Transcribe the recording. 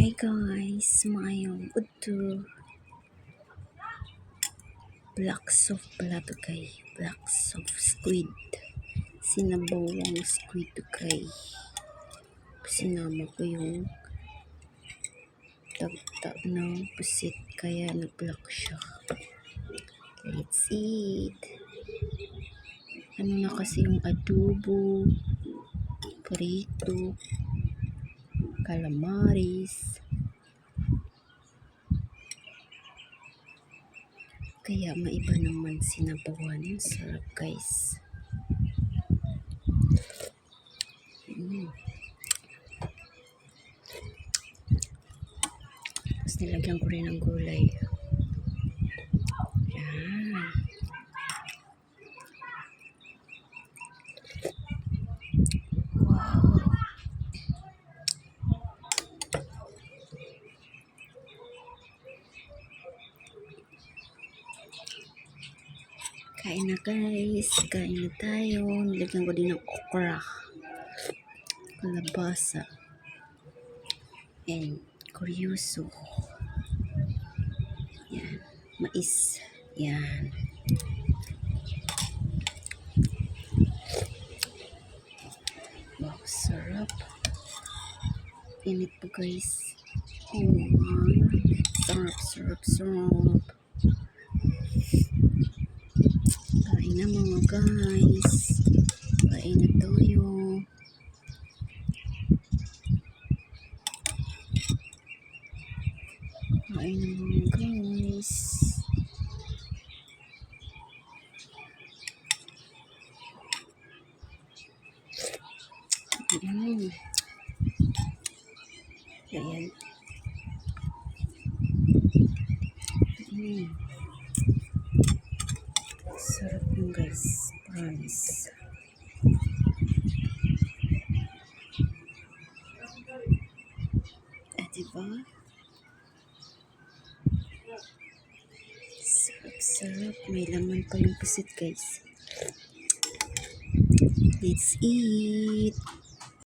Hey guys, maayong udto. Black soft pala to kay. Black soft squid. Sinabawang squid to kay. Sinama ko yung tagta ng pusit kaya nag-black siya. Let's eat. Ano na kasi yung adobo, prito, calamaris. Kaya maiba naman sinabawan. Sarap guys. Tapos nilagyan ko rin ng gulay. Yan. Wow. Kain na guys. Kain na tayo. Nilagyan ko din ng okra. Kalabasa. And kuryoso. Yan. Mais. Yan. Wow, sarap. Init po guys. Oh man. Sarap, sarap, sarap. Kain na mga guys. Kain na tayo. Kain na mga guys. Ayan. Sarap yung guys. Promise. Diba? Sarap, sarap. May laman pa yung pusit guys. Let's eat.